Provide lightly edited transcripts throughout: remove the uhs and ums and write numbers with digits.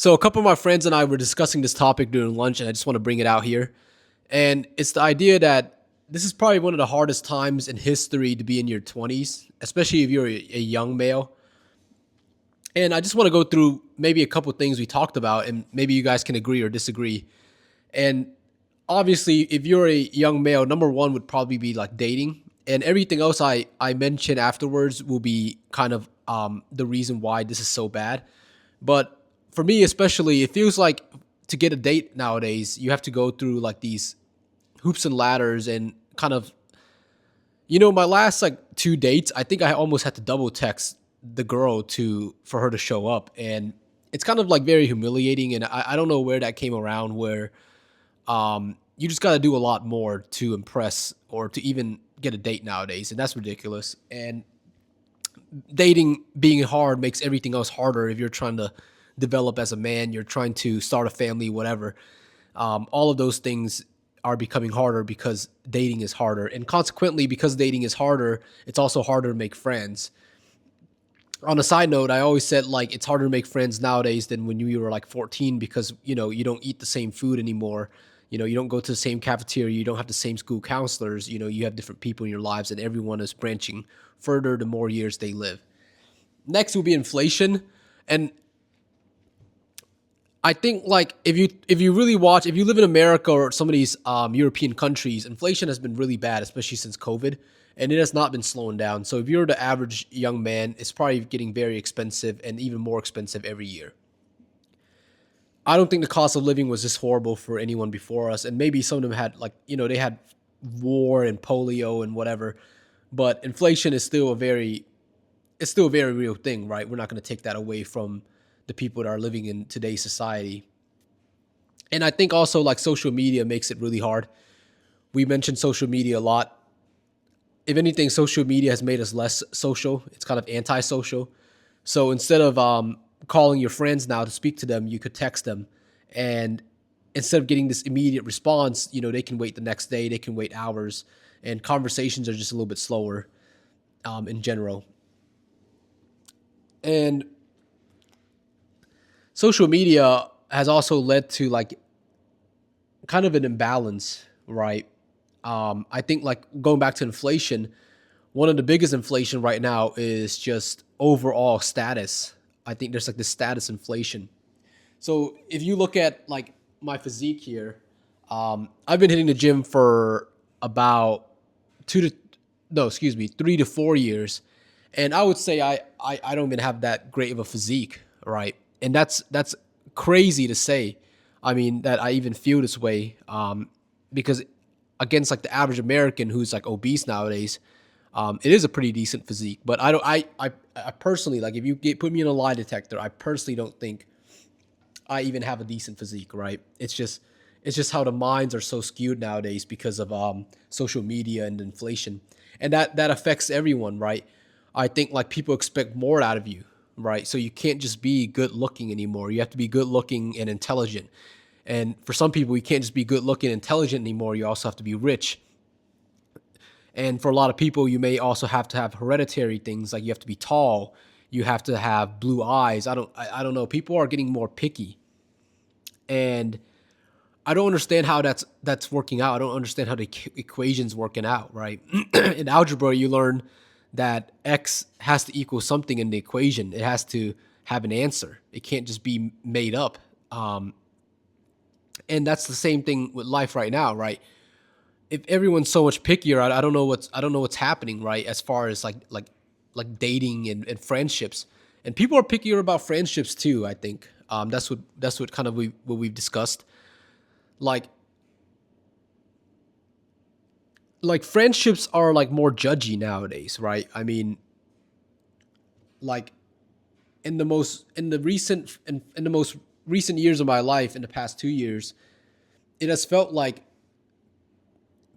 So a couple of my friends and I were discussing this topic during lunch, and I just want to bring it out here. And it's the idea that this is probably one of the hardest times in history to be in your 20s, especially if you're a young male. And I just want to go through maybe a couple of things we talked about, and maybe you guys can agree or disagree. And obviously, if you're a young male, number one would probably be like dating, and everything else I mention afterwards will be kind of the reason why this is so bad. But for me, especially, it feels like to get a date nowadays, you have to go through like these hoops and ladders and kind of, my last like two dates, I think I almost had to double text the girl to for her to show up, and it's kind of like very humiliating. And I don't know where that came around, where you just got to do a lot more to impress or to even get a date nowadays, and that's ridiculous. And dating being hard makes everything else harder if you're trying to develop as a man, you're trying to start a family, whatever. All of those things are becoming harder because dating is harder. And consequently, because dating is harder, it's also harder to make friends. On a side note, I always said like it's harder to make friends nowadays than when you were like 14 because you don't eat the same food anymore. You don't go to the same cafeteria, you don't have the same school counselors, you have different people in your lives, and everyone is branching further the more years they live. Next will be inflation. And I think like if you really watch, if you live in America or some of these European countries, inflation has been really bad, especially since COVID, and it has not been slowing down. So if you're the average young man, it's probably getting very expensive and even more expensive every year. I don't think the cost of living was this horrible for anyone before us, and maybe some of them had like they had war and polio and whatever, but inflation is still a very it's still a very real thing, right? We're not going to take that away from the people that are living in today's society. And I think also like social media makes it really hard. We mentioned social media a lot. If anything, social media has made us less social. It's kind of antisocial. So instead of calling your friends now to speak to them, you could text them. And instead of getting this immediate response, they can wait the next day, they can wait hours, and conversations are just a little bit slower in general. And social media has also led to like kind of an imbalance, right? I think like going back to inflation, one of the biggest inflation right now is just overall status. I think there's like this status inflation. So if you look at like my physique here, I've been hitting the gym for about two to no, excuse me, 3 to 4 years, and I would say I don't even have that great of a physique, right? And that's crazy to say. I mean that I even feel this way, because against like the average American who's like obese nowadays, it is a pretty decent physique. But I don't I personally like if you put me in a lie detector, I personally don't think I even have a decent physique, right? It's just how the minds are so skewed nowadays because of social media and inflation, and that affects everyone, right? I think like people expect more out of you, right? So you can't just be good looking anymore. You have to be good looking and intelligent. And for some people, you can't just be good looking and intelligent anymore. You also have to be rich. And for a lot of people, you may also have to have hereditary things like you have to be tall, you have to have blue eyes. I don't know. People are getting more picky, and I don't understand how that's working out. I don't understand how the equation's working out, right? In algebra, you learn that x has to equal something in the equation. It has to have an answer. It can't just be made up. And that's the same thing with life right now, right? If everyone's so much pickier, I don't know what's happening, right? As far as like dating and friendships, and people are pickier about friendships too. I think that's what kind of what we've discussed. Like like friendships are like more judgy nowadays, right? I mean, like in the most recent years of my life, in the past 2 years, it has felt like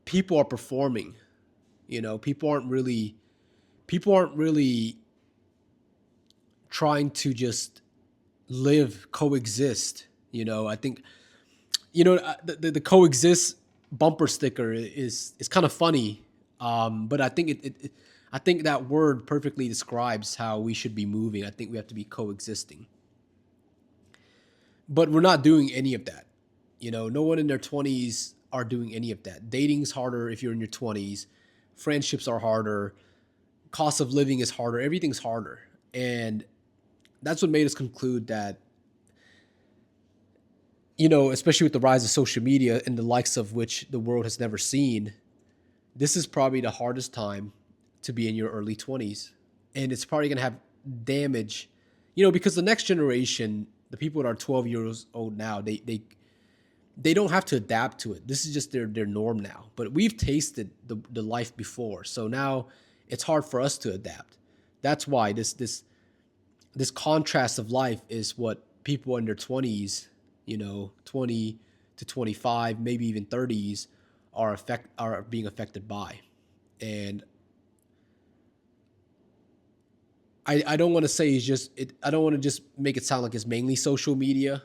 people are performing. People aren't really trying to just live, coexist. I think the coexist bumper sticker is kind of funny, but I think I think that word perfectly describes how we should be moving. I think we have to be coexisting. But we're not doing any of that. You know, no one in their 20s are doing any of that. Dating's harder if you're in your 20s. Friendships are harder. Cost of living is harder. Everything's harder. And that's what made us conclude that, you know, especially with the rise of social media and the likes of which the world has never seen, this is probably the hardest time to be in your early 20s. And it's probably going to have damage, you know, because the next generation, the people that are 12 years old now, they don't have to adapt to it. This is just their norm now. But we've tasted the life before. So now it's hard for us to adapt. That's why this contrast of life is what people in their 20s, you know, 20 to 25, maybe even 30s are being affected by. And I don't want to say it's just it I don't want to just make it sound like it's mainly social media,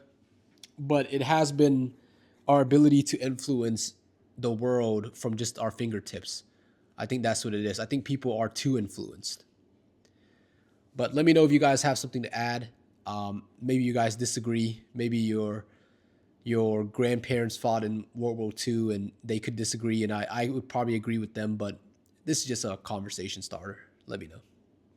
but it has been our ability to influence the world from just our fingertips. I think that's what it is. I think people are too influenced. But let me know if you guys have something to add. Maybe you guys disagree. Maybe your grandparents fought in World War II and they could disagree, and I would probably agree with them. But this is just a conversation starter. Let me know.